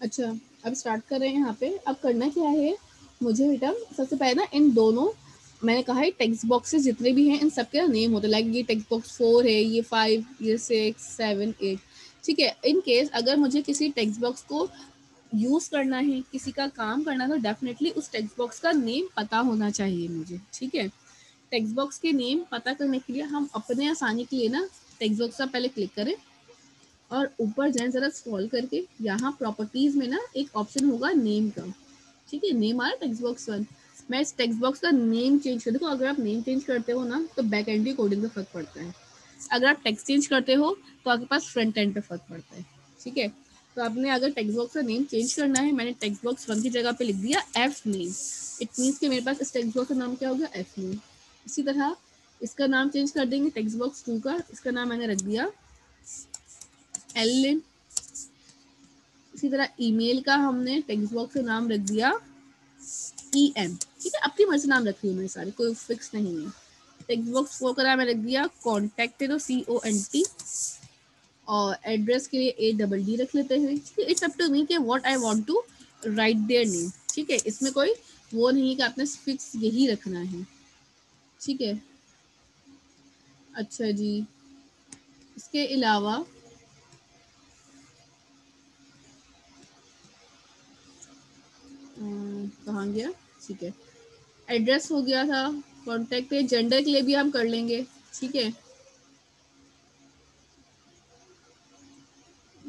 अच्छा, अब स्टार्ट कर रहे हैं यहाँ पे। अब करना क्या है मुझे बेटा, सबसे पहले ना इन दोनों, मैंने कहा है टेक्स्ट बॉक्सेस जितने भी हैं इन सबके ना नेम होते हैं, लाइक ये टेक्स्ट बॉक्स 4 है, ये 5, ये 6, 7, 8, ठीक है। इन केस अगर मुझे किसी टेक्स्ट बॉक्स को यूज़ करना है, किसी का काम करना है, तो डेफिनेटली उस टेक्स्ट बॉक्स का नेम पता होना चाहिए मुझे, ठीक है। टेक्स्ट बॉक्स के नेम पता करने के लिए हम अपने आसानी के लिए ना टेक्स्ट बॉक्स का पहले क्लिक करें और ऊपर जाएं जरा स्क्रॉल करके, यहाँ प्रॉपर्टीज में ना एक ऑप्शन होगा नेम का, ठीक है। नेम आ रहा है टेक्स्ट बॉक्स 1। मैं इस टेक्स्ट बॉक्स का नेम चेंज कर, देखो अगर आप नेम चेंज करते हो ना तो बैक एंड की कोडिंग पे फर्क पड़ता है, अगर आप टेक्स्ट चेंज करते हो तो आपके पास फ्रंट एंड पे फर्क पड़ता है, ठीक है। तो आपने अगर टेक्स्ट बॉक्स का नेम चेंज करना है, मैंने टेक्स्ट बॉक्स 1 की जगह पे लिख दिया एफ नेम, इट मीन्स कि मेरे पास इस टेक्स्ट बॉक्स का नाम क्या हो गया, एफ नेम। इसी तरह इसका नाम चेंज कर देंगे टेक्स्ट बॉक्स 2 का, इसका नाम मैंने रख दिया एल नेम। इसी तरह ईमेल का हमने टेक्स्ट बॉक्स का नाम रख दिया ई एम, ठीक है। अपनी मर्जी नाम रखी हूँ मैं सारे, कोई फिक्स नहीं है। टेक्स्ट बॉक्स 4 का नाम मैं रख दिया कॉन्टैक्ट, तो CONT, और एड्रेस के लिए ADD रख लेते हैं। इट्स अप टू मी कि what I want to write their name, ठीक है। इसमें कोई वो नहीं है कि आपने फिक्स यही रखना है, ठीक है। अच्छा जी, इसके अलावा कहाँ गया, ठीक है। एड्रेस हो गया था, कॉन्टैक्ट है, जेंडर के लिए भी हम कर लेंगे, ठीक है।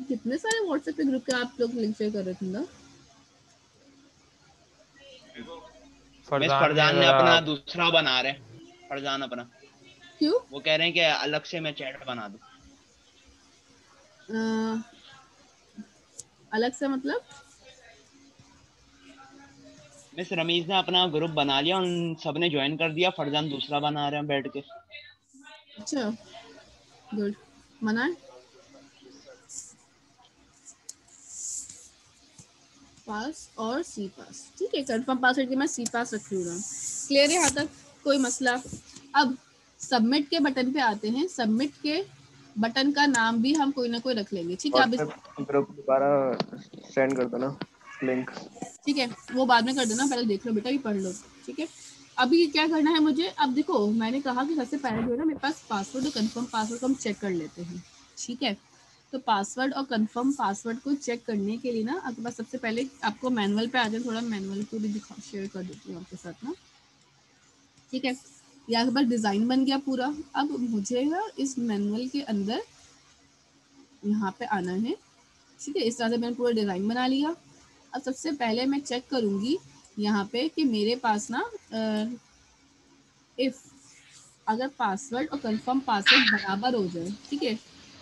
कितने सारे व्हाट्सएप पे ग्रुप के आप लोग लिंक शेयर कर रहे थे ना? मिस फरजान ने फरजान ने जरा अपना दूसरा बना रहे हैं, फरजान अपना, क्यों? वो कह रहे हैं कि अलग से मैं चैट बना दूं। अलग से मतलब? मिस रमीज ने अपना ग्रुप बना लिया, उन सब ने ज्वाइन कर दिया, फरजान दूसरा बना रहे हैं बैठ के। अच्छा, गुड, मना है। पास और सी पास, ठीक है। कंफर्म पासवर्ड की मैं सी पास रख लूँगा। क्लियर है यहाँ तक, कोई मसला? अब सबमिट के बटन पे आते हैं। सबमिट के बटन का नाम भी हम कोई ना कोई रख लेंगे, ठीक है। अब व्हाट्सएप ग्रुप दोबारा सेंड कर दो ना लिंक। ठीक है, वो बाद में कर देना, पहले देख लो बेटा, ये पढ़ लो, ठीक है। अभी क्या करना है मुझे, अब देखो मैंने कहा कि सबसे पहले जो है ना मेरे पास पासवर्ड और कंफर्म पासवर्ड को हम चेक कर लेते हैं, ठीक है। तो पासवर्ड और कंफर्म पासवर्ड को चेक करने के लिए ना आपके पास सबसे पहले आपको मैनुअल पे आ जाए, थोड़ा मैनुअल को भी दिखा शेयर कर देती हूँ आपके साथ ना, ठीक है। यहाँ के पास डिज़ाइन बन गया पूरा। अब मुझे ना इस मैनुअल के अंदर यहाँ पे आना है, ठीक है। इस तरह से मैंने पूरा डिज़ाइन बना लिया। अब सबसे पहले मैं चेक करूँगी यहाँ पे कि मेरे पास ना इफ़ अगर पासवर्ड और कंफर्म पासवर्ड बराबर हो जाए, ठीक है,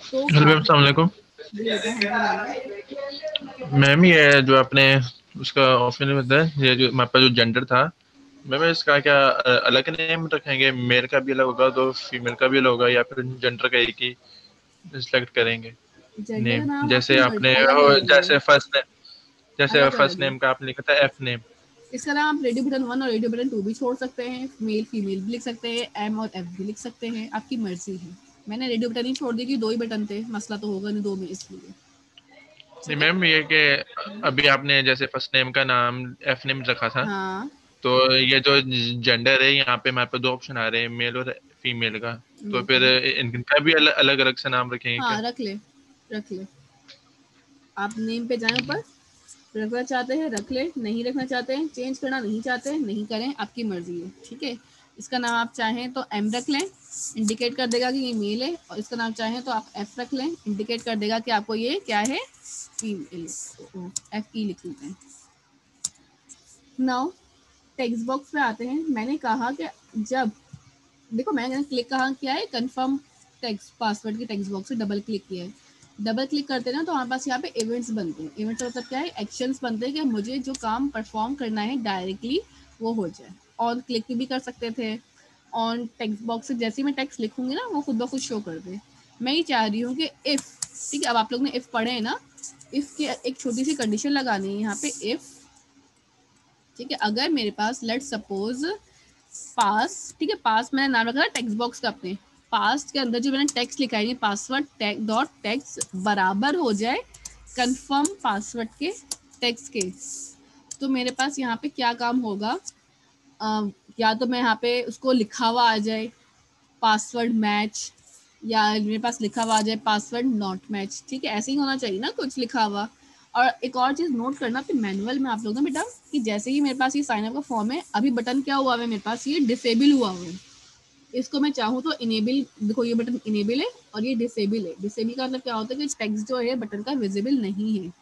तो हेलो मैम, काम अस्सलाम वालेकुम। जी बेटा, हाँ जी बोलो। मैम ये जो आपने उसका ऑप्शन में बताया, ये जो हमारे पास जो जेंडर था, मैम इसका क्या अलग नेम रखेंगे? मेल का भी अलग होगा तो फीमेल का भी अलग होगा, या फिर जेंडर का एक ही सिलेक्ट करेंगे जेंडर का नेम? नाम आपकी जैसे मर्जी, आपने अलग अलग है, जैसे अलग फर्स्ट अलग है। नेम का आपने लिखा था एफ नेम। इसका नाम आप रेडियो बटन 1 और रेडियो बटन 2 भी छोड़ सकते हैं, मेल फीमेल भी लिख सकते हैं, एम और एफ भी लिख सकते हैं, आपकी मर्जी है। मैंने रेडियो बटन ही छोड़ दी कि 2 ही बटन थे, मसला तो होगा नहीं 2 में, इसलिए, नहीं ठीक है। मैम, ये कि अभी आपने जैसे फर्स्ट नेम का नाम एफ नेम रखा था, हाँ, तो ये जो जेंडर है यहाँ पे हमारे पास दो ऑप्शन आ रहे हैं, मेल और फीमेल का। तो फिर बिल्कुल। इनका भी अलग अलग से नाम रखेंगे क्या? हाँ, रख ले, रख ले। आप नेम पे जाएं ऊपर, रखना चाहते हैं रख ले, नहीं रखना चाहते हैं, चेंज करना नहीं चाहते हैं, नहीं करें, आपकी मर्जी है, ठीक है। इसका नाम आप चाहें तो एम रख लें, इंडिकेट कर देगा कि ये मेल है, और इसका नाम चाहें तो आप एफ रख लें, इंडिकेट कर देगा कि आपको ये क्या है, फीमेल, FE लिख लेते हैं। नाउ टेक्स्ट बॉक्स पे आते हैं। मैंने कहा कि जब देखो मैंने क्लिक कहाँ किया है, कंफर्म टेक्स्ट पासवर्ड के टेक्स्ट बॉक्स से डबल क्लिक किया है। डबल क्लिक करते हैं ना तो हमारे पास यहाँ पे इवेंट्स बनते हैं। इवेंट्स का मतलब क्या है, एक्शंस बनते हैं कि मुझे जो काम परफॉर्म करना है डायरेक्टली वो हो जाए। ऑन क्लिक भी कर सकते थे, ऑन टेक्स्ट बॉक्स से जैसे ही मैं टेक्स्ट लिखूंगी ना वो खुद ब खुद शो कर दे। मैं ये चाह रही हूँ कि इफ़, ठीक है, अब आप लोग ने इफ़ पढ़े हैं ना, इफ़ की एक छोटी सी कंडीशन लगानी है यहाँ पे, इफ़, ठीक है, अगर मेरे पास लेट सपोज पास, ठीक है, पास मैंने नाम रखा था टेक्स्ट बॉक्स का अपने, पास के अंदर जो मैंने टेक्स्ट लिखा है पासवर्ड डॉट टेक्स्ट बराबर हो जाए कंफर्म पासवर्ड के टेक्स्ट के, तो मेरे पास यहाँ पे क्या काम होगा, या तो मैं यहाँ पे उसको लिखा हुआ आ जाए पासवर्ड मैच, या मेरे पास लिखा हुआ आ जाए पासवर्ड नॉट मैच। ठीक है, ऐसे ही होना चाहिए ना, कुछ लिखा हुआ। और एक और चीज़ नोट करना कि मैनुअल में आप लोग ना बेटा, कि जैसे ही मेरे पास ये साइन अप का फॉर्म है, अभी बटन क्या हुआ है मेरे पास, ये डिसेबल हुआ हुआ है। इसको मैं चाहूँ तो इनेबल, देखो ये बटन इनेबल है और ये डिसेबल है। डिसेबल का मतलब क्या होता है कि टेक्स्ट जो है बटन का विजिबल नहीं है,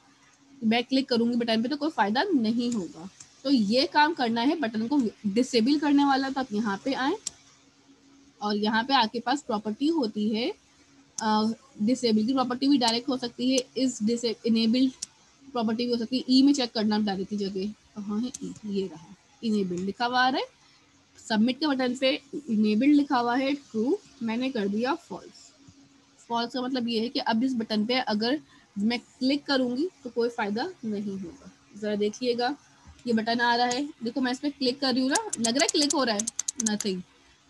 मैं क्लिक करूंगी बटन पे तो कोई फायदा नहीं होगा। तो ये काम करना है बटन को डिसेबल करने वाला, तो आप यहाँ पे आए और यहाँ पे आपके पास प्रॉपर्टी होती है, डिसेबल की प्रॉपर्टी भी डायरेक्ट हो सकती है, इस इनेबल्ड प्रॉपर्टी भी हो सकती है। ई में चेक करना डायरेक्टली जगह कहाँ है, ई ये रहा, इनेबल्ड लिखा हुआ आ रहा है। सबमिट के बटन पे इनेबल्ड लिखा हुआ है ट्रू, मैंने कर दिया फॉल्स। फॉल्स का मतलब ये है कि अब इस बटन पे अगर मैं क्लिक करूंगी तो कोई फायदा नहीं होगा। जरा देखिएगा, ये बटन आ रहा है, देखो मैं इस पर क्लिक कर रही हूँ ना, लग रहा है क्लिक हो रहा है, नथिंग।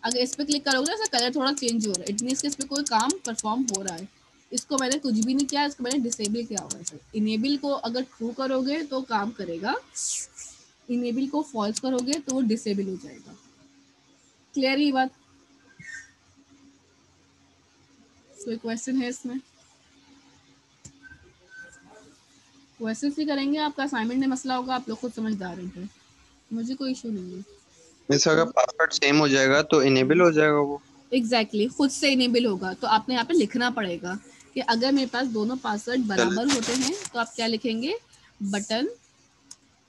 अगर इस पर क्लिक करोगे ना, इसका कलर थोड़ा चेंज हो रहा है, इट मीन्स कि इस पर कोई काम परफॉर्म हो रहा है। इसको मैंने कुछ भी नहीं किया, इसको मैंने डिसेबल किया हुआ है। इनेबल को अगर ट्रू करोगे तो काम करेगा, इनेबल को फॉल्स करोगे तो वो डिसेबल हो जाएगा। क्लियर ये बात? कोई क्वेश्चन है इसमें? क्वेश्चन ही करेंगे, आपका असाइनमेंट में मसला होगा, आप लोग खुद समझदार हैं, मुझे कोई इशू नहीं है। मिस अगर पासवर्ड सेम हो जाएगा तो इनेबल हो जाएगा वो? एग्जैक्टली, खुद से इनेबल होगा। तो आपने यहाँ पे लिखना पड़ेगा कि अगर मेरे पास दोनों पासवर्ड बराबर होते हैं तो आप क्या लिखेंगे, बटन।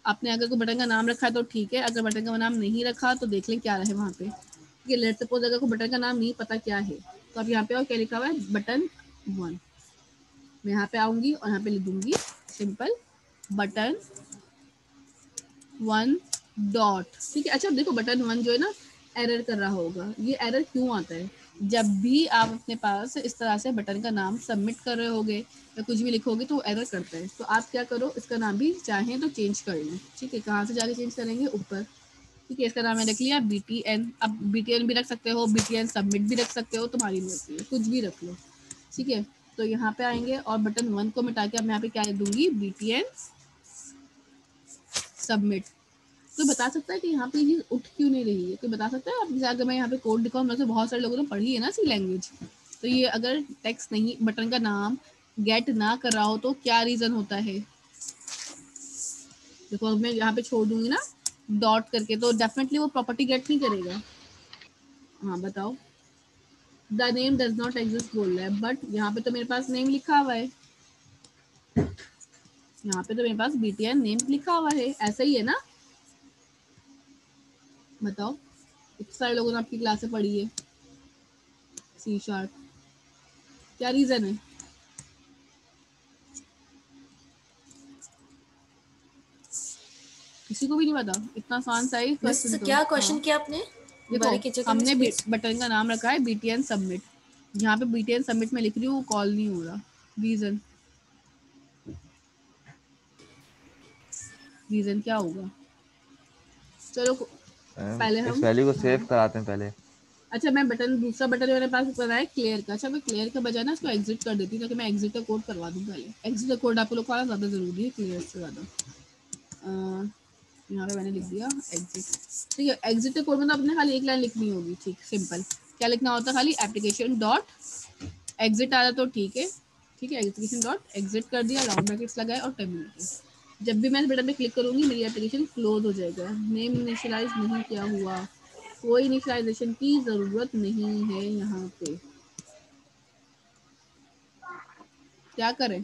आपने अगर कोई बटन का नाम रखा है तो ठीक है, अगर बटन का नाम नहीं रखा तो देख लें क्या रहे वहाँ पे। ठीक है, लेट्स सपोज अगर कोई बटन का नाम नहीं पता क्या है, तो आप यहाँ पे और क्या लिखा हुआ है, बटन 1। मैं यहाँ पे आऊंगी और यहाँ पे लिख दूंगी सिंपल बटन 1 डॉट। ठीक है, अच्छा देखो बटन 1 जो है ना एरर कर रहा होगा। ये एरर क्यों आता है, जब भी आप अपने पास इस तरह से बटन का नाम सबमिट कर रहे होगे या कुछ भी लिखोगे तो वो एरर करता है। तो आप क्या करो, इसका नाम भी चाहें तो चेंज कर लें। ठीक है, कहाँ से जाके चेंज करेंगे, ऊपर। ठीक है, इसका नाम मैंने रख लिया BTN। अब BTN भी रख सकते हो, BTN सबमिट भी रख सकते हो, तुम्हारी मर्जी है, कुछ भी रख लो। ठीक है, तो यहाँ पे आएंगे और बटन 1 को मिटा के अब मैं यहाँ पे क्या लिख दूंगी, BTN सबमिट। कोई बता सकता है कि यहाँ पे ये उठ क्यों नहीं रही है? कोई बता सकता है? आप अगर मैं यहाँ पे कोड दिखाऊँ, मैं से बहुत सारे लोगों ने पढ़ी है ना सी लैंग्वेज, तो ये अगर टेक्स्ट नहीं, बटन का नाम गेट ना कर रहा हो तो क्या रीजन होता है? देखो मैं यहाँ पे छोड़ दूंगी ना डॉट करके, तो डेफिनेटली वो प्रॉपर्टी गेट नहीं करेगा। हाँ बताओ, the name does not exist बोल रहा है, बट यहाँ पे तो मेरे पास नेम लिखा हुआ है, यहाँ पे तो मेरे पास BTN नेम लिखा हुआ है, ऐसा ही है ना? बताओ, इतने सारे लोगों ने आपकी क्लास से पढ़ी है C#, क्या रीजन है? किसी को भी नहीं पता? इतना आसान सा ही क्वेश्चन। तो क्या क्वेश्चन किया आपने? देखो हमने बटन का नाम रखा है BTN सबमिट, यहाँ पे BTN सबमिट में लिख रही हूँ, कॉल नहीं हो रहा, रीजन क्या होगा? चलो पहले हम इस वैल्यू को सेव कराते हैं पहले। अच्छा, मैं बटन दूसरा बटन मेरे पास बनाया क्लियर का। अच्छा मैं क्लियर के बजाय ना इसको एग्जिट कर देती, ताकि मैं एग्जिट का कोड करवा दूँ। पहले एग्जिट का कोड आप लोग को ज़्यादा ज़रूरी है क्लियर से ज़्यादा। यहाँ पे मैंने लिख दिया एग्जिट। ठीक है, एग्जिट के कोड में तो अपने खाली एक लाइन लिखनी होगी। ठीक, सिंपल। क्या लिखना होता है? खाली एप्लीकेशन डॉट एग्जिट आ रहा तो ठीक है। ठीक है, एप्लीकेशन डॉट एग्जिट कर दिया, राउंड ब्रैकेट्स लगाए और टर्मिनेटेड। जब भी मैं इस बटन पे क्लिक करूंगी मेरी एप्लीकेशन क्लोज हो जाएगा। नेम इनिशियलाइज नहीं किया हुआ, कोई इनिशियलाइजेशन की जरूरत नहीं है यहाँ पे। क्या करें?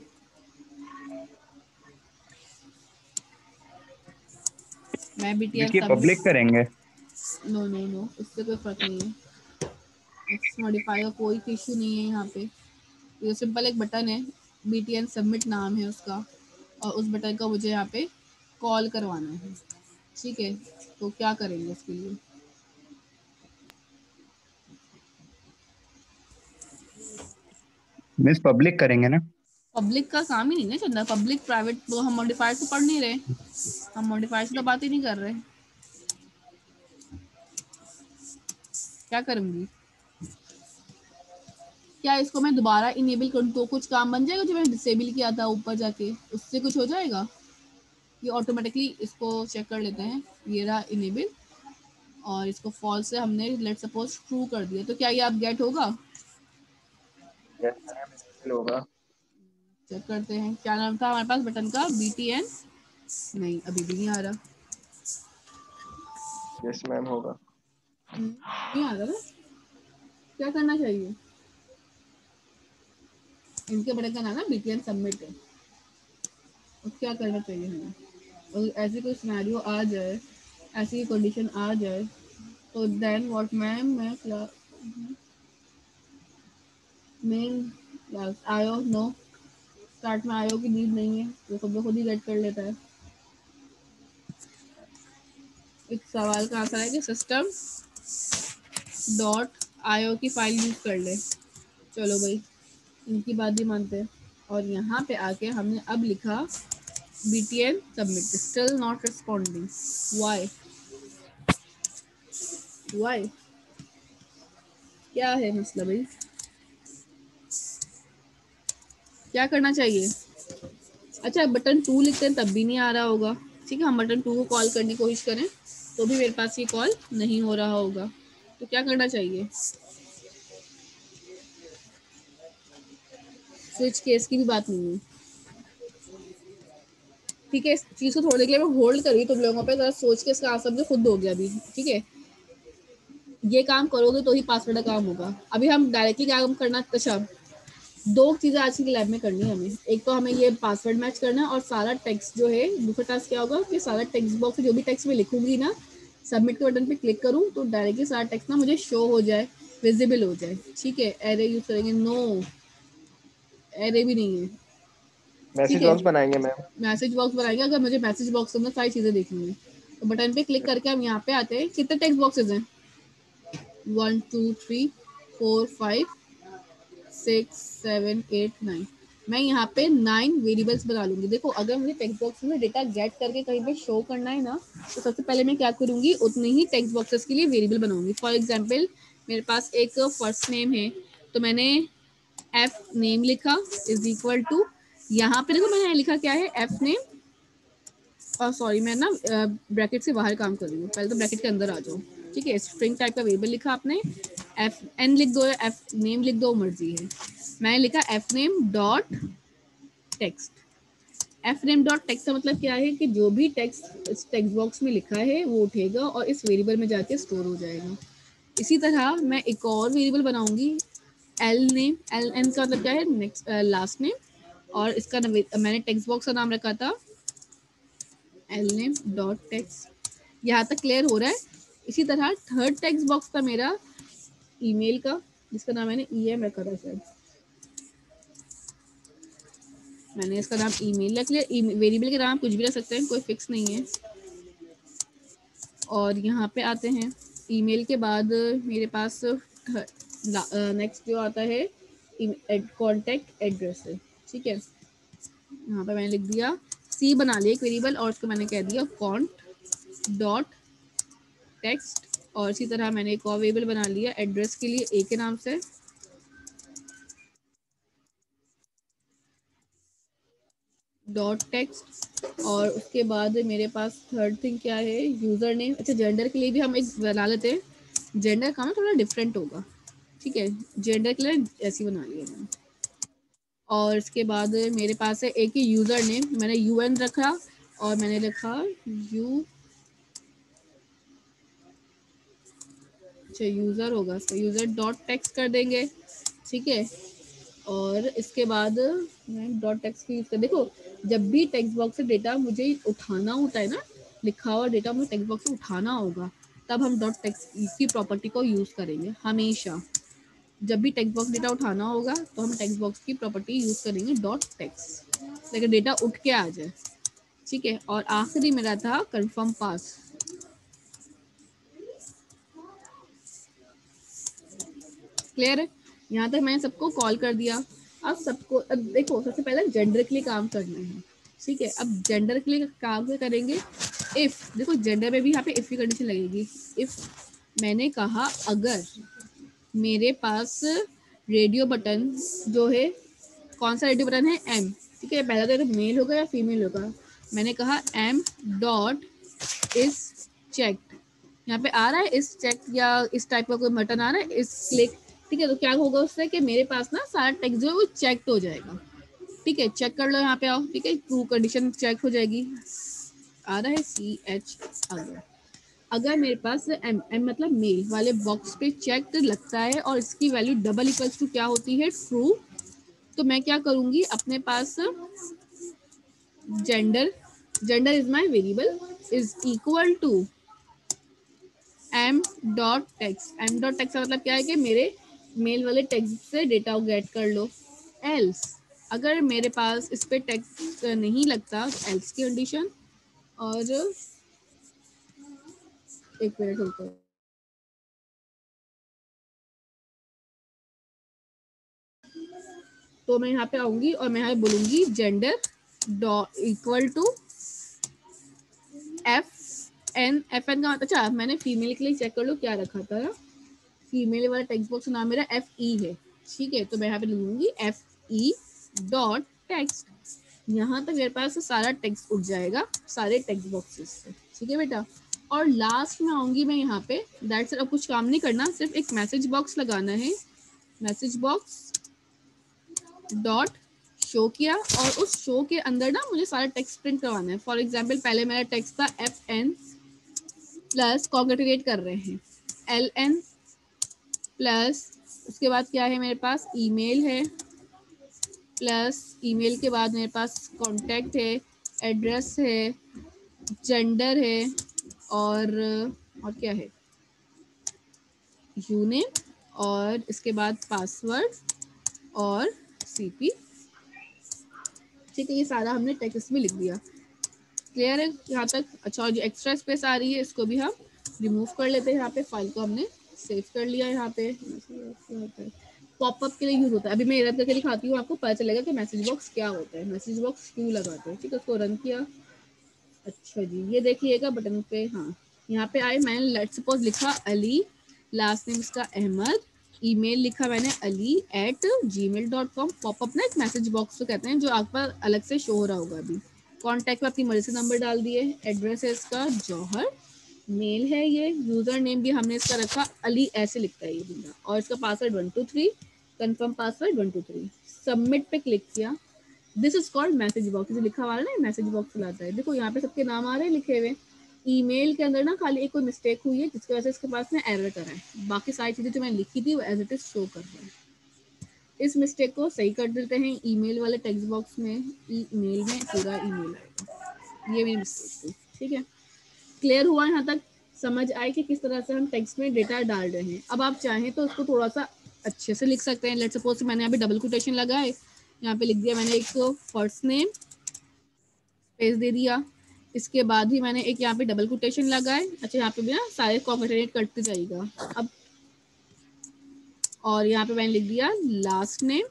मैं BTN पब्लिक करेंगे। नो नो नो, उससे कोई फर्क नहीं है। एक्स मॉडिफाई का कोई इशू नहीं है यहाँ पे। ये सिंपल एक बटन है, BTN सबमिट नाम है उसका, और उस बटन का मुझे यहाँ पे कॉल करवाना है। ठीक है, तो क्या करेंगे उसके लिए? मिस पब्लिक करेंगे ना? पब्लिक का काम ही नहीं ना चंदा, पब्लिक प्राइवेट तो हम मॉडिफायर से पढ़ नहीं रहे, हम मॉडिफायर से तो बात ही नहीं कर रहे। क्या करूंगी? क्या इसको मैं दोबारा इनेबल करूँ तो कुछ काम बन जाएगा? जो मैंने डिसेबल किया था ऊपर जाके, उससे कुछ हो जाएगा? ये ऑटोमेटिकली इसको चेक कर लेते हैं, ये रहा इनेबल, और इसको फॉल्स से हमने लेट सपोज ट्रू कर दिया, तो क्या ये आप गेट होगा? यस मैम, इनेबल होगा। चेक करते हैं क्या नाम था हमारे पास बटन का, BTN, नहीं अभी भी नहीं आ रहा। यस मैम होगा। नहीं आ रहा ना, क्या करना चाहिए? इनके बटन का नाम है BTN सबमिट है, और क्या करना चाहिए हमें? और ऐसी कोई सिनेरियो आ जाए, ऐसी कंडीशन आ जाए, तो देन व्हाट मैम, मैं मेन क्लास आयो नो, स्टार्ट में आयो की नीड नहीं है, वो खुद ही गेट कर लेता है। एक सवाल का आंसर है कि सिस्टम डॉट आयो की फाइल यूज कर ले। चलो भाई, इनकी बात भी मानते हैं। और यहाँ पे आके हमने अब लिखा BTN submit, still not responding, why क्या है मसला भाई, क्या करना चाहिए? अच्छा, बटन 2 लिखते हैं तब भी नहीं आ रहा होगा, ठीक है, हम बटन 2 को कॉल करने की कोशिश करें तो भी मेरे पास ये कॉल नहीं हो रहा होगा, तो क्या करना चाहिए? स्विच केस की भी बात नहीं है, ठीक है, इस चीज को थोड़ी देर के लिए मैं होल्ड करी तुम लोगों पे, जरा सोच के इसका आंसर मुझे खुद दो गया अभी, ठीक है, ये काम करोगे तो ही पासवर्ड का काम होगा। अभी हम डायरेक्टली क्या काम करना, अच्छा दो चीजें आज की लैब में करनी है हमें, एक तो हमें ये पासवर्ड मैच करना है, और सारा टेक्स्ट जो है, दूसरा टास्क क्या होगा कि सारा टेक्स्ट बॉक्स जो भी टेक्स्ट में लिखूंगी ना, सबमिट के बटन पे क्लिक करूँ तो डायरेक्टली सारा टेक्स्ट ना मुझे शो हो जाए, विजिबल हो जाए, ठीक है। एरे यूज करेंगे, नो एरे भी नहीं है, ठीक मैसेज है, बॉक्स बनाएंगे मैम। मैसेज बॉक्स बनाएंगे, अगर मुझे मैसेज बॉक्स में सारी चीजें देखनी है तो बटन पे क्लिक करके हम यहाँ पे आते हैं। कितने टेक्स्ट बॉक्सेज हैं? 1 2 3 4 5 6 7 8 9, मैं यहाँ पे 9 वेरिएबल्स बना लूंगी। देखो, अगर मुझे टेक्स्ट बॉक्स में डेटा गेट करके कहीं पे शो करना है ना, तो सबसे पहले मैं क्या करूंगी, उतने ही टेक्स्ट बॉक्सेस के लिए वेरिएबल बनाऊंगी। फॉर एग्जांपल, मेरे पास एक फर्स्ट नेम है, तो मैंने एफ नेम लिखा इज इक्वल टू, यहाँ पे देखो मैंने लिखा क्या है, एफ नेम, और सॉरी मैं ना ब्रैकेट से बाहर काम कर रही हूँ, पहले तो ब्रैकेट के अंदर आ जाओ, ठीक है। स्ट्रिंग टाइप का वेरिएबल लिखा आपने, एफ एन लिख दो या एफ नेम लिख दो, मर्जी है। मैंने लिखा F name dot text. F name dot text का मतलब क्या है कि जो भी टेक्स्ट इस टेक्स्ट बॉक्स में लिखा है वो उठेगा और इस वेरिएबल में जाके स्टोर हो जाएगा। इसी तरह मैं एक और वेरिएबल बनाऊंगी, एल नेम, एल एन का मतलब क्या है, नेक्स्ट लास्ट नेम, और इसका मैंने टेक्स्ट बॉक्स का नाम रखा था एल नेम डॉट टेक्स्ट। यहाँ तक क्लियर हो रहा है? इसी तरह थर्ड टेक्स्ट बॉक्स था मेरा ईमेल का, जिसका नाम मैंने EM रखा था शायद, मैंने इसका नाम ईमेल रख लिया। वेरिएबल के नाम कुछ भी रख सकते हैं, कोई फिक्स नहीं है। और यहाँ पे आते हैं, ईमेल के बाद मेरे पास नेक्स्ट जो आता है कॉन्टैक्ट एड्रेस है, ठीक है। यहाँ पे मैंने लिख दिया सी, बना लिया एक वेरिएबल, और उसको मैंने कह दिया कॉन्ट डॉट टेक्स्ट, और इसी तरह मैंने एक और वेरिएबल बना लिया एड्रेस के लिए ए के नाम से, डॉट टेक्स्ट। और उसके बाद मेरे पास थर्ड थिंग क्या है, यूज़र नेम। अच्छा, जेंडर के लिए भी हम एक बना लेते हैं, जेंडर का ना थोड़ा डिफरेंट होगा, ठीक है, जेंडर के लिए ऐसी बना लिया मैंने। और इसके बाद मेरे पास है एक ही यूज़र नेम, मैंने UN रखा, और मैंने लिखा अच्छा यूज़र होगा, इसका यूज़र डॉट टेक्स्ट कर देंगे, ठीक है। और इसके बाद मैं डॉट टेक्स्ट की यूज़ कर, देखो जब भी टेक्स्ट बॉक्स से डेटा मुझे उठाना होता है ना, लिखा हुआ डेटा मुझे टेक्स्ट बॉक्स से उठाना होगा, तब हम डॉट टेक्स्ट की प्रॉपर्टी को यूज़ करेंगे हमेशा। जब भी टेक्स्ट बॉक्स डेटा उठाना होगा तो हम टेक्स्ट बॉक्स की प्रॉपर्टी यूज़ करेंगे डॉट टेक्स्ट, लेकिन डेटा उठ के आ जाए, ठीक है। और आखिरी मेरा था कंफर्म पास, क्लियर है? यहाँ तक मैंने सबको कॉल कर दिया। अब सबको, अब देखो सबसे पहले जेंडर के लिए काम करना है, ठीक है। अब जेंडर के लिए काम क्या करेंगे, इफ़, देखो जेंडर में भी यहाँ पे इफ़ की कंडीशन लगेगी। इफ़ मैंने कहा अगर मेरे पास रेडियो बटन जो है, कौन सा रेडियो बटन है, M, ठीक है, पहला तो मेल होगा या फीमेल होगा, मैंने कहा m डॉट इज चेक्ड, यहाँ पे आ रहा है इस चेक या इस टाइप का कोई बटन आ रहा है, इस क्लिक, ठीक है। तो क्या होगा उससे कि मेरे पास ना सारा टेक्स्ट जो है वो चेक हो जाएगा, ठीक है। चेक कर लो यहाँ पे आओ, ठीक है, ट्रू कंडीशन चेक हो जाएगी, आ रहा है CH आ गया। अगर मेरे पास M मतलब मेल वाले बॉक्स पे चेक लगता है और इसकी वैल्यू डबल इक्वल्स टू क्या होती है, ट्रू, तो मैं क्या करूंगी, अपने पास gender is my variable is equal to m dot text. m dot text का मतलब क्या है कि मेरे मेल वाले टेक्स्ट से डेटा गेट कर लो। एल्स अगर मेरे पास इस पे टेक्स्ट नहीं लगता, एल्स की कंडीशन, और एक मिनट रुको, तो मैं यहाँ पे आऊंगी और मैं यहाँ पे बोलूंगी gender dot equal to FN का मतलब, अच्छा मैंने फीमेल के लिए चेक कर लो क्या रखा था, फीमेल वाला टेक्स्ट बॉक्स नाम मेरा FE है, ठीक है। तो मैं यहाँ पे लिखूंगी FE डॉट टेक्स्ट, यहाँ तक मेरे पास सारा टेक्स्ट उठ जाएगा सारे टेक्स्ट बॉक्सेस से, ठीक है बेटा। और लास्ट में आऊंगी मैं यहाँ पे, दैट्स इट, अब कुछ काम नहीं करना, सिर्फ एक मैसेज बॉक्स लगाना है, मैसेज बॉक्स डॉट शो किया, और उस शो के अंदर ना मुझे सारा टेक्स्ट प्रिंट करवाना है। फॉर एग्जाम्पल पहले मेरा टेक्स्ट था FN प्लस कॉन्ग्रेचुलेट कर रहे हैं, LN प्लस, उसके बाद क्या है मेरे पास, ईमेल है, प्लस ईमेल के बाद मेरे पास कॉन्टैक्ट है, एड्रेस है, जेंडर है, और क्या है, यूनेम, और इसके बाद पासवर्ड और CP, ठीक है। ये सारा हमने टेक्स्ट में लिख दिया, क्लियर है यहाँ तक। अच्छा, और जो एक्स्ट्रा स्पेस आ रही है इसको भी हम रिमूव कर लेते हैं, यहाँ पे फाइल को हमने सेव कर लिया। यहाँ पे पॉपअप के लिए यूज होता है, अभी मैं रन करके दिखाती हूँ, आपको पता चलेगा कि मैसेज बॉक्स क्या होता है, मैसेज बॉक्स क्यों लगाते हैं, ठीक है। उसको रन किया, अच्छा जी, ये देखिएगा बटन पे, हाँ यहाँ पे आए, मैंने लेट्स सपोज लिखा अली, लास्ट नेम इसका अहमद, ईमेल लिखा मैंने ali@gmail.com। पॉपअप ना एक मैसेज बॉक्स को कहते हैं, जो आप पर अलग से शो हो रहा होगा अभी। कॉन्टैक्ट में अपनी मर्जी से नंबर डाल दिए, एड्रेस है इसका जौहर, मेल है ये, यूजर नेम भी हमने इसका रखा अली, ऐसे लिखता है ये बंदा, और इसका पासवर्ड 123, कंफर्म पासवर्ड 123, सबमिट पे क्लिक किया। This is called message box, जो लिखा हुआ है ना मैसेज बॉक्स खुलाता है, देखो यहाँ पे सबके नाम आ रहे हैं लिखे हुए। ईमेल के अंदर ना खाली एक कोई मिस्टेक हुई है जिसकी वजह से इसके पास में एरर करा है, बाकी सारी चीजें जो मैंने लिखी थी वो एज इट इज शो कर रहा है। इस मिस्टेक को सही कर देते हैं, ईमेल वाले टेक्स्ट बॉक्स में, ईमेल में पूरा ईमेल आएगा, ये मेरी मिस्टेक थी, ठीक है। क्लियर हुआ यहाँ तक, समझ आए कि किस तरह से हम टेक्स्ट में डेटा डाल रहे हैं। अब आप चाहें तो उसको थोड़ा सा अच्छे से लिख सकते हैं, लेट्स सपोज मैंने यहाँ पे डबल कोटेशन लगाए, यहाँ पे लिख दिया मैंने एक फर्स्ट नेम, स्पेस दे दिया, इसके बाद ही मैंने एक यहाँ पे डबल कोटेशन लगाए, अच्छा यहाँ पे भी ना सारे कॉन्केटेनेट करते जाइएगा अब, और यहाँ पे मैंने लिख दिया लास्ट नेम,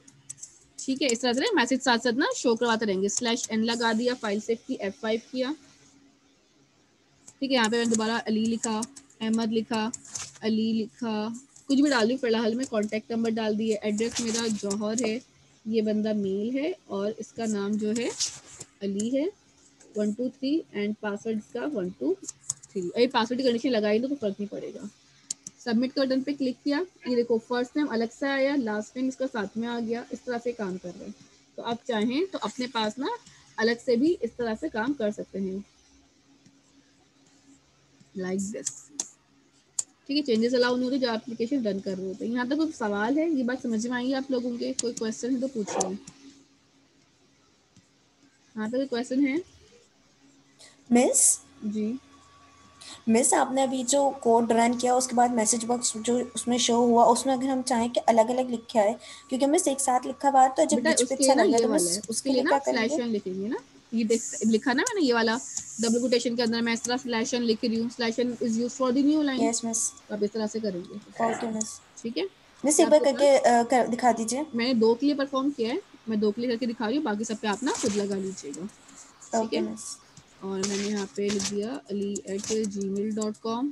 ठीक है। इस तरह से मैसेज साथ साथ ना शो करवाते रहेंगे, /n लगा दिया, फाइल सेव की, F5 किया, ठीक है। यहाँ पे मैंने दोबारा अली लिखा, अहमद लिखा, अली लिखा, कुछ भी डाल दी, फिलहाल में कॉन्टैक्ट नंबर डाल दिए, एड्रेस मेरा जौहर है, ये बंदा मेल है, और इसका नाम जो है अली है, 123, एंड पासवर्ड इसका 123। अरे पासवर्ड की कंडीशन लगाई तो फर्क नहीं पड़ेगा। सबमिट का बटन पे क्लिक किया, ये देखो फर्स्ट नेम अलग से आया, लास्ट नेम इसका साथ में आ गया, इस तरह से काम कर रहे हैं। तो आप चाहें तो अपने पास ना अलग से भी इस तरह से काम कर सकते हैं, लाइक दिस, ठीक है। चेंजेस अलाउ नहीं होते जब एप्लीकेशन रन कर रहे होते हैं। यहाँ तक कोई सवाल है, ये बात समझ में आई आप लोगों के, कोई क्वेश्चन है तो पूछिए। यहाँ तक कोई क्वेश्चन है मिस जी? मिस आपने अभी जो कोड रन किया उसके बाद मैसेज बॉक्स जो उसमें शो हुआ, उसमें अगर हम चाहें कि अलग अलग लिखा है, क्योंकि मिस एक साथ लिखा हुआ है तो जब बेटा बीच पे उसके अच्छा लिए ना लग रहा है ये तो वाला है, मिस उसके उसके लिए लिए ना क्या स्लैश करेंगे? n लिखेंगे ना, ये लिखा ना मैंने ये वाला डबल कोटेशन के अंदर मैं इस तरह /n लिख रही हूँ, /n is used for the new line, yes miss. तो आप इस तरह से करेंगे, ओके मिस। ठीक है। मिस ये एक बार आपके करके पास दिखा दीजिए। मैंने 2 के लिए परफॉर्म किया है, मैं 2 के लिए करके दिखा रही हूँ, बाकी सब पे आप ना खुद लगा लीजिएगा, ठीक ओके है। मिस। और मैंने यहाँ पे लिख दिया ali@gmail.com,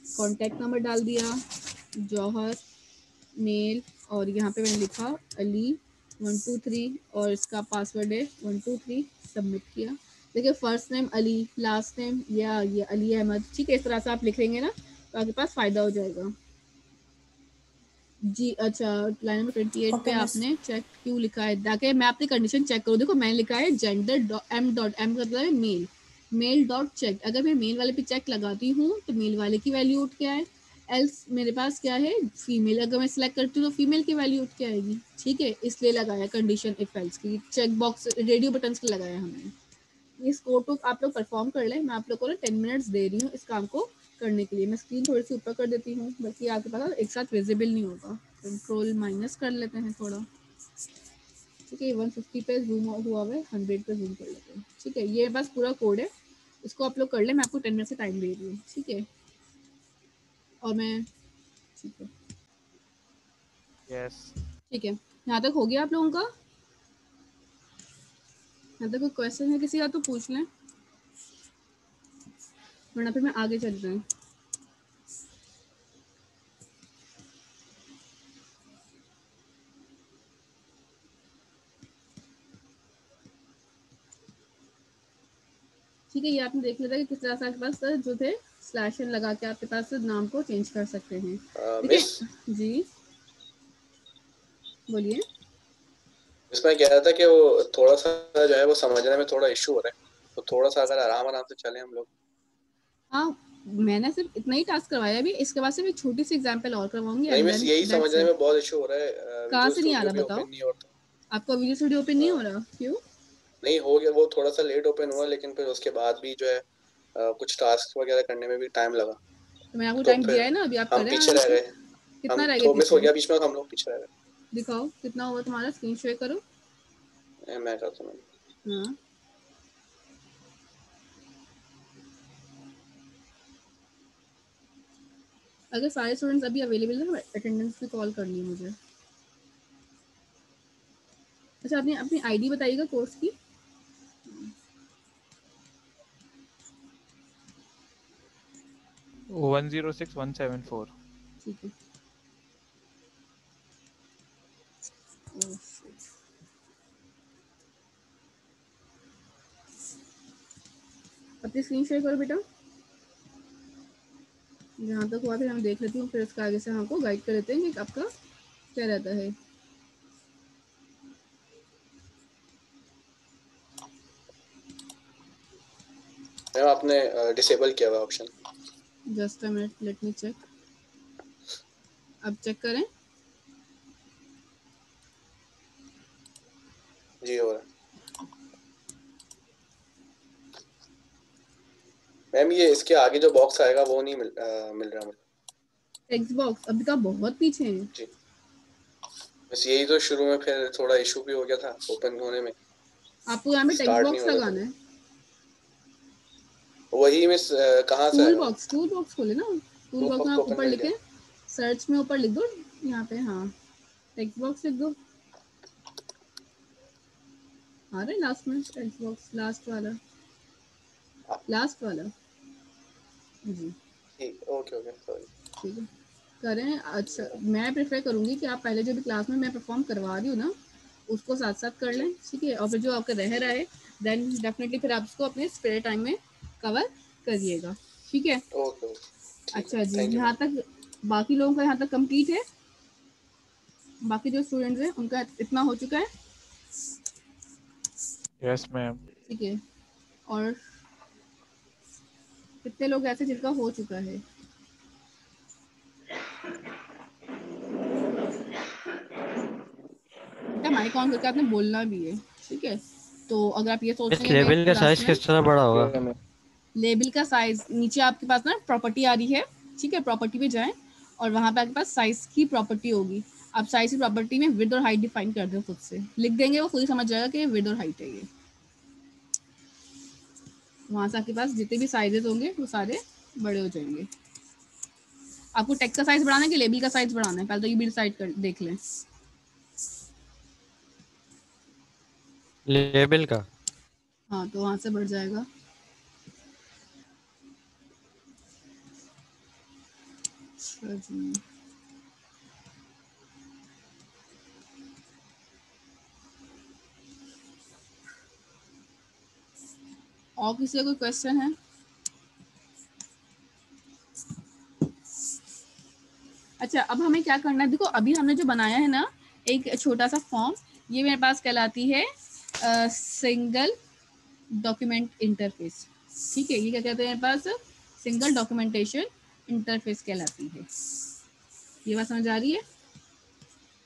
कॉन्टैक्ट नंबर डाल दिया जौहर, मेल, और यहाँ पे मैंने लिखा अली 123, और इसका पासवर्ड है 123, सबमिट किया। देखिए first name Ali, last name या ये अली अहमद, ठीक है, इस तरह से आप लिख लेंगे ना तो आपके पास फायदा हो जाएगा। जी अच्छा, लाइन नंबर 28 पे ओके मिस। आपने चेक क्यों लिखा है, ताकि मैं अपनी कंडीशन चेक करूँ। देखो मैंने लिखा है जेंडर एम डॉट एम का मतलब है मेल, मेल डॉट चेक। अगर मैं मेल वाले पे चेक लगाती हूँ तो मेल वाले की वैल्यू उठ के आए, एल्स मेरे पास क्या है फीमेल, अगर मैं सिलेक्ट करती हूँ तो फीमेल की वैल्यू उठ के आएगी, ठीक है, इसलिए लगाया कंडीशन इफ एल्स की, चेक बॉक्स रेडियो बटन के लगाया हमने। ये स्कोर टू आप लोग परफॉर्म कर लें, मैं आप लोग को ना 10 मिनट्स दे रही हूँ इस काम को करने के लिए। मैं स्क्रीन थोड़ी सी ऊपर कर देती हूँ, बल्कि आपके पास एक साथ विजिबल नहीं होगा। कंट्रोल माइनस कर लेते हैं थोड़ा, ठीक है, 150 पे जूम हुआ है, 100 पे जूम कर लेते हैं, ठीक है। ये बस पूरा कोड है, इसको आप लोग कर लें, मैं आपको 10 मिनट से टाइम दे रही हूँ, ठीक है। और मैं ठीक है, यस ठीक है, यहाँ तक हो गया आप लोगों का? यहाँ तक कोई क्वेश्चन है किसी का तो पूछ लें, वरना फिर मैं आगे चल रही हूँ। ठीक है, ये आपने देख लिया था कि किस तरह से आपके पास जो थे स्लैश एन लगा के आपके पास नाम को चेंज कर सकते हैं, ठीक मिस है जी बोलिए। इसमें कह रहा था कि वो थोड़ा सा जो है वो समझने में थोड़ा इशू हो रहा है, तो थोड़ा सा अगर आराम आराम से चले हम लोग। हाँ, मैंने सिर्फ इतना ही टास्क करवाया अभी, इसके बाद से मैं छोटी सी एग्जांपल और करवाऊंगी नहीं एंड मिस, देन यही दैट्स समझने इट। में बहुत इशू हो रहा है, कहाँ विजुअल से नहीं आ स्टूडियो रहा भी बताओ? ओपन नहीं होता। आपका वीडियो स्टूडियो ओपन नहीं हाँ, हो रहा, क्यों? नहीं हो गया, वो थोड़ा सा लेट ओपन हुआ, लेकिन फिर उसके बाद भी जो है कुछ टास्क वगैरह करने में भी टाइम लगा, तो मैंने आपको तो टाइम दिया फिर है ना, अभी आप हम करें पीछे आराम रह से। गए। कितना हम रह गए तो मिस हो पीछे? गया बीच में, हम लोग पीछे रह दिखाओ कितना हुआ तुम्हारा, स्क्रीन शेयर करो। गए। मैं करता हूँ। हाँ, अगर सारे स्टूडेंट्स अभी अवेलेबल है तो अटेंडेंस की कॉल करनी है मुझे। अच्छा, आपने अपनी आईडी बताइएगा कोर्स की। 106174। ठीक है, ओह शिट। अपनी स्क्रीन शेयर करो बेटा, जहाँ तक हुआ फिर हम देख लेती हूँ, फिर उसका आगे से हमको गाइड कर देते हैं कि आपका क्या रहता है। मैम आपने डिसेबल किया हुआ option. Just a minute, let me check. अब चेक करें। जी हो रहा है मैम, ये इसके आगे जो बॉक्स आएगा वो नहीं मिल रहा मुझे। टेक्स्ट बॉक्स अभी तो आप बहुत पीछे हैं। जी, बस यही तो शुरू में फिर थोड़ा इशू भी हो गया था ओपन होने में, आपको यहाँ पे टेक्स्ट स्टार्ट नहीं बॉक्स हो रहा था। लगाना है। वही मिस, कहाँ से आएगा वो? टूल बॉक्स खोले ना, टूल टूल बॉक्स में बॉक्स आप ओपन ऊपर कर लिया। लिखे, सर्च में ऊपर लिख दो यहाँ पे, हाँ टेक्स्ट बॉक्स लिख दो। आ रहा है लास्ट में टेक्स्ट बॉक्स, लास्ट वाला जी, ठीक, ओके ओके सॉरी। ठीक है, करें। अच्छा, मैं प्रेफर करूँगी कि आप पहले जो भी क्लास में मैं परफॉर्म करवा रही हूँ ना उसको साथ साथ कर जी लें, ठीक है, और फिर जो आपका रह रहा है देन डेफिनेटली फिर आप उसको अपने स्पेयर टाइम में कवर करिएगा, ठीक है। ओके ओके, ठीक है, अच्छा जी, थैंक यू यहाँ मैम। तक बाकी लोगों का यहाँ तक कंप्लीट है, बाकी जो स्टूडेंट्स हैं उनका इतना हो चुका है, यस मैम। ठीक है। और कितने लोग ऐसे जिनका हो चुका है? बेटा माइक ऑन करके आपने बोलना भी है, ठीक है। तो अगर आप ये सोच इस रहे हैं मैं लेवल का क्लास साइज में, किस तरह बड़ा होगा? ये मैं लेबल का साइज नीचे आपके पास ना प्रॉपर्टी आ रही है, ठीक है, प्रॉपर्टी पे जाएं और वहां पे आपके पास साइज की प्रॉपर्टी होगी। आप साइज की प्रॉपर्टी में विड्थ और हाइट डिफाइन कर दो, खुद से लिख देंगे, वो खुद ही समझ जाएगा कि विड्थ और हाइट है ये। वहां से आपके पास जितने भी साइजेस होंगे वो सारे बड़े हो जाएंगे। आपको टेक्स्ट का साइज बढ़ाना है कि लेबल का साइज बढ़ाना है, पहले तो ये भी डिसाइड कर देख लें। लेवल का। हाँ, तो वहां से बढ़ जाएगा। अच्छा जी, और किसी का कोई क्वेश्चन है? अच्छा, अब हमें क्या करना है, देखो अभी हमने जो बनाया है ना एक छोटा सा फॉर्म, ये मेरे पास कहलाती है सिंगल डॉक्यूमेंट इंटरफेस। ठीक है, ये क्या कहते हैं मेरे पास, सिंगल डॉक्यूमेंटेशन इंटरफेस कहलाती है। ये बात समझ आ रही है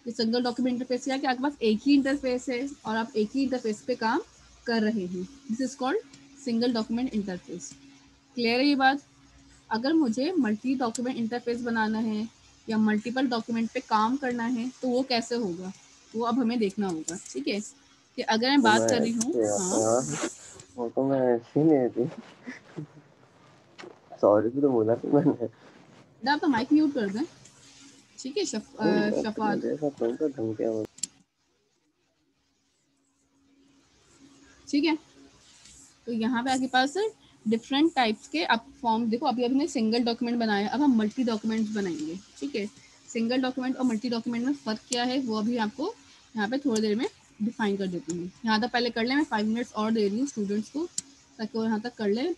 कि सिंगल डॉक्यूमेंट इंटरफेस क्या, कि आपके पास एक ही इंटरफेस है और आप एक ही इंटरफेस पे काम कर रहे हैं। This is called single document interface. Clear है ये बात? अगर मुझे मल्टी डॉक्यूमेंट इंटरफेस बनाना है या मल्टीपल डॉक्यूमेंट पे काम करना है तो वो कैसे होगा, वो अब हमें देखना होगा। ठीक है, कि अगर मैं बात कर रही हूँ, हाँ वो तो मैं ऐसी नहीं थी, सॉरी तो बोला था मैंने। आप तो माइक म्यूट कर दें। ठीक है शफात, ठीक है। तो यहाँ पे आपके पास डिफरेंट टाइप्स के आप फॉर्म, देखो अभी हमने सिंगल डॉक्यूमेंट बनाया, अब हम मल्टी डॉक्यूमेंट्स बनाएंगे। ठीक है, सिंगल डॉक्यूमेंट और मल्टी डॉक्यूमेंट में फ़र्क क्या है वो अभी आपको यहाँ पे थोड़ी देर में डिफाइन कर देती हूँ। यहाँ तक पहले कर लें, मैं 5 मिनट्स और दे रही हूँ स्टूडेंट्स को ताकि वो यहाँ तक कर लें।